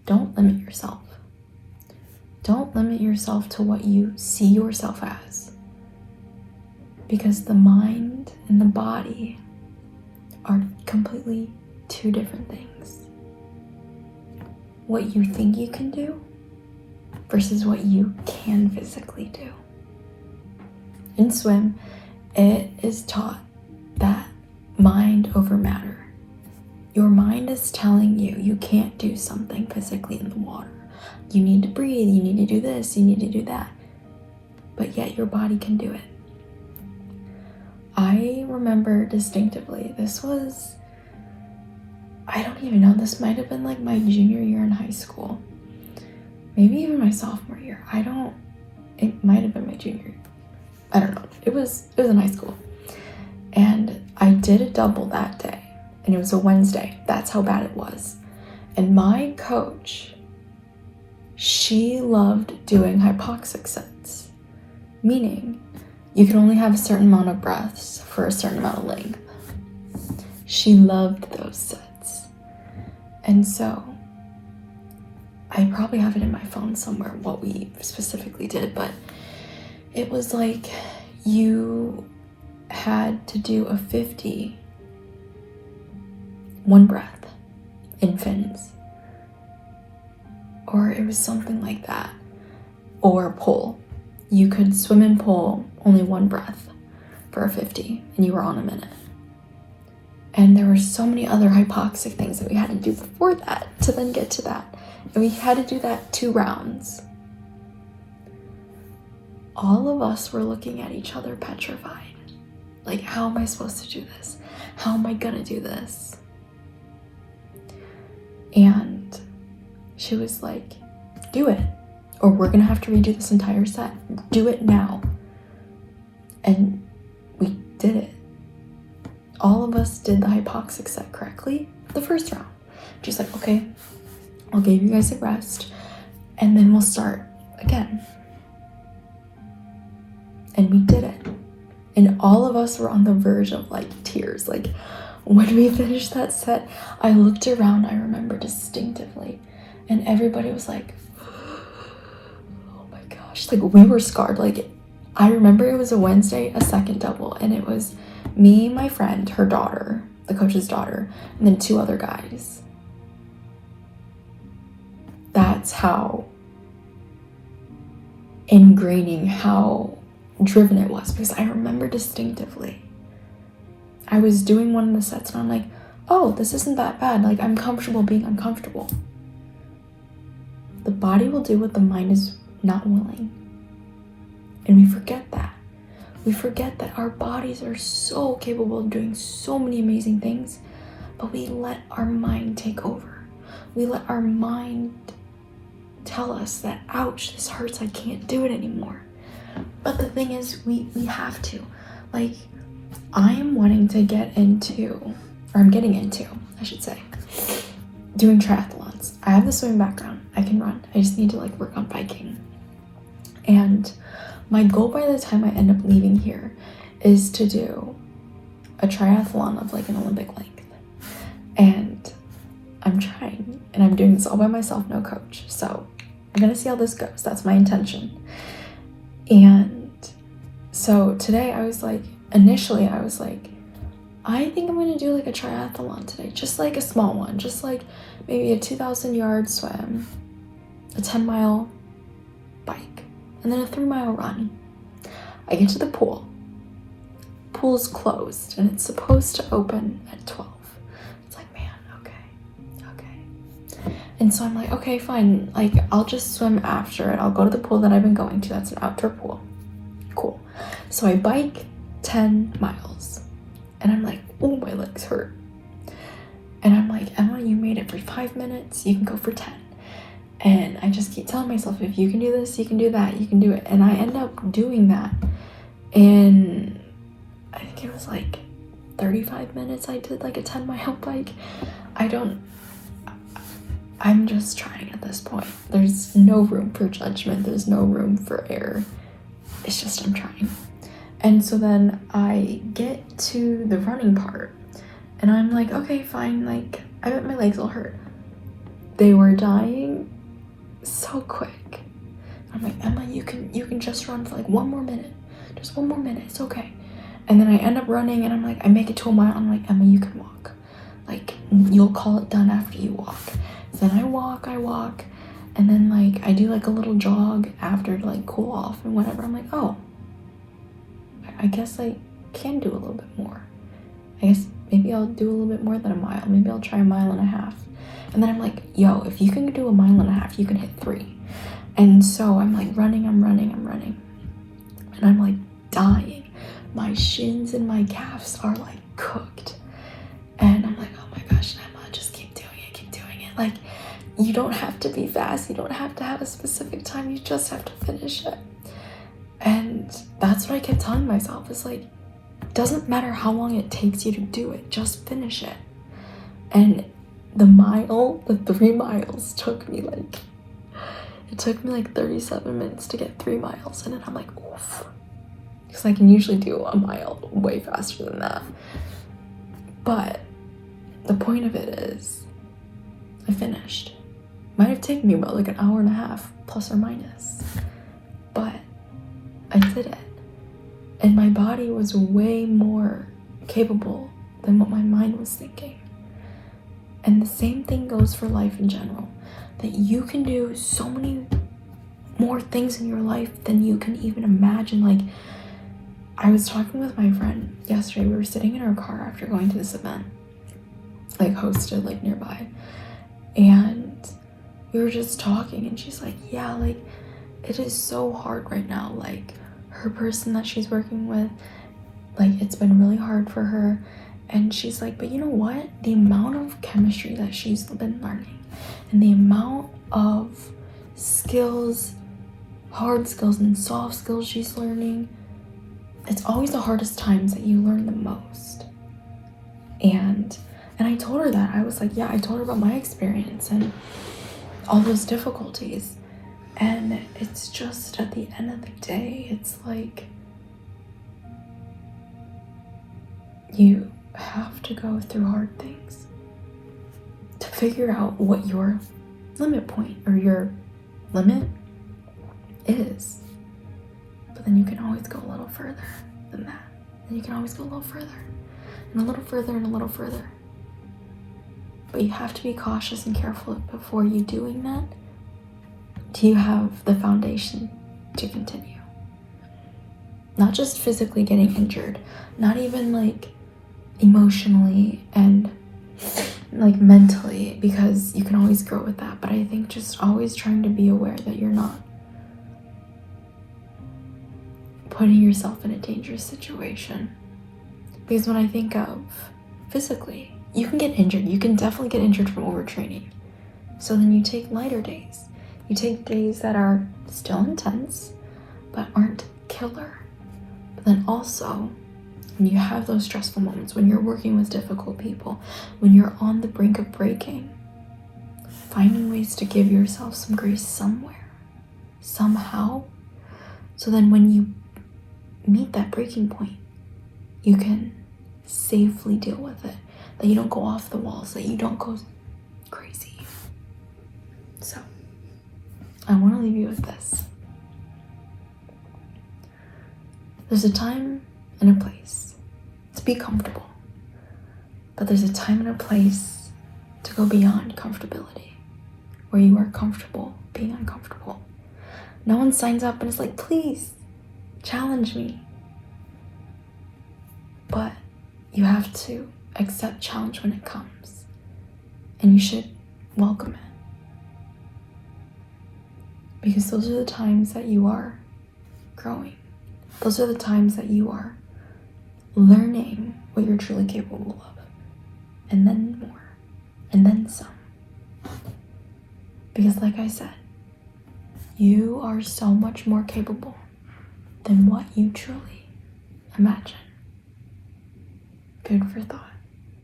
don't limit yourself. Don't limit yourself to what you see yourself as. Because the mind and the body are completely two different things. What you think you can do versus what you can physically do. In swim, it is taught that mind over matter. Your mind is telling you you can't do something physically in the water. You need to breathe, you need to do this, you need to do that. But yet your body can do it. I remember distinctively, this was, I don't even know, this might have been like my junior year in high school. Maybe even my sophomore year. It might have been my junior year. I don't know. It was in high school. And I did a double that day. And it was a Wednesday. That's how bad it was. And my coach, she loved doing hypoxic sets. Meaning, you can only have a certain amount of breaths for a certain amount of length. She loved those sets. And so, I probably have it in my phone somewhere, what we specifically did, but it was like you had to do a 50, one breath in fins. Or it was something like that. Or pull. You could swim and pull only one breath for a 50, and you were on a minute. And there were so many other hypoxic things that we had to do before that to then get to that. And we had to do that 2 rounds. All of us were looking at each other petrified. Like, how am I supposed to do this? How am I gonna do this? And she was like, do it, or we're gonna have to redo this entire set. Do it now. And we did it. All of us did the hypoxic set correctly the first round. She's like, okay, I'll give you guys a rest, and then we'll start again. And we did it. And all of us were on the verge of like tears. Like, when we finished that set, I looked around, I remember distinctively, and everybody was like, oh my gosh, like we were scarred. Like, I remember it was a Wednesday, a second double, and it was me, my friend, her daughter, the coach's daughter, and then 2 other guys. That's how ingraining, how driven it was, because I remember distinctively. I was doing one of the sets and I'm like, oh, this isn't that bad. Like, I'm comfortable being uncomfortable. The body will do what the mind is not willing. And we forget that. We forget that our bodies are so capable of doing so many amazing things, but we let our mind take over. We let our mind tell us that, ouch, this hurts, I can't do it anymore. But the thing is, we have to. Like, I am wanting to get into, or I'm getting into, I should say, doing triathlons. I have the swimming background. I can run. I just need to like work on biking. And my goal by the time I end up leaving here is to do a triathlon of like an Olympic length. And I'm trying, and I'm doing this all by myself, no coach. So I'm gonna see how this goes. That's my intention. And so today initially I was like, I think I'm gonna do like a triathlon today, just like a small one, just like maybe a 2,000-yard swim, a 10-mile bike, and then a 3-mile run. I get to the pool. Pool's closed, and it's supposed to open at 12. It's like, man, okay. And so I'm like, okay, fine. Like, I'll just swim after it. I'll go to the pool that I've been going to. That's an outdoor pool. Cool. So I bike 10 miles. And I'm like, oh, my legs hurt. And I'm like, Emma, you made it for 5 minutes. You can go for 10. And I just keep telling myself, if you can do this, you can do that, you can do it. And I end up doing that. And I think it was like 35 minutes I did like a 10-mile bike. I'm just trying at this point. There's no room for judgment. There's no room for error. It's just I'm trying. And so then I get to the running part and I'm like, okay, fine. Like, I bet my legs will hurt. they were dying so quick. I'm like, Emma, you can just run for like 1 more minute. Just 1 more minute, it's okay. And then I end up running and I'm like, I make it to a mile. I'm like, Emma, you can walk. Like, you'll call it done after you walk. So then I walk. And then like, I do like a little jog after to like cool off and whatever. I'm like, oh, I guess I can do a little bit more. I guess maybe I'll do a little bit more than a mile. Maybe I'll try 1.5 miles. And then I'm like, yo, if you can do 1.5 miles, you can hit 3. And so I'm like running. And I'm like dying. My shins and my calves are like cooked. And I'm like, oh my gosh, Emma, just keep doing it. Like, you don't have to be fast. You don't have to have a specific time. You just have to finish it. And that's what I kept telling myself. It's like, doesn't matter how long it takes you to do it, just finish it. And the 3 miles took me like 37 minutes to get 3 miles. And then I'm like, oof. Because I can usually do a mile way faster than that. But the point of it is, I finished. Might have taken me about like 1.5 hours, plus or minus. But I did it. And my body was way more capable than what my mind was thinking. And the same thing goes for life in general. That you can do so many more things in your life than you can even imagine. Like, I was talking with my friend yesterday. We were sitting in our car after going to this event, like hosted like nearby. And we were just talking and she's like, yeah, like it is so hard right now. Like her person that she's working with, like it's been really hard for her. And she's like, but you know what? The amount of chemistry that she's been learning and the amount of skills, hard skills and soft skills she's learning, it's always the hardest times that you learn the most. And I told her that. I was like, yeah, I told her about my experience and all those difficulties. And it's just at the end of the day, it's like you have to go through hard things to figure out what your limit point or your limit is. But then you can always go a little further than that. And you can always go a little further and a little further and a little further. But you have to be cautious and careful before you doing that. Do you have the foundation to continue? Not just physically getting injured, not even like emotionally and like mentally, because you can always grow with that. But I think just always trying to be aware that you're not putting yourself in a dangerous situation. Because when I think of physically, you can get injured. You can definitely get injured from overtraining. So then you take lighter days. You take days that are still intense, but aren't killer. But then also, when you have those stressful moments, when you're working with difficult people, when you're on the brink of breaking, finding ways to give yourself some grace somewhere, somehow, so then when you meet that breaking point, you can safely deal with it. That you don't go off the walls, that you don't go crazy. So, I want to leave you with this. There's a time and a place to be comfortable, but there's a time and a place to go beyond comfortability, where you are comfortable being uncomfortable. No one signs up and is like, please challenge me. But you have to accept challenge when it comes, and you should welcome it. Because those are the times that you are growing. Those are the times that you are learning what you're truly capable of. And then more. And then some. Because like I said, you are so much more capable than what you truly imagine. Food for thought.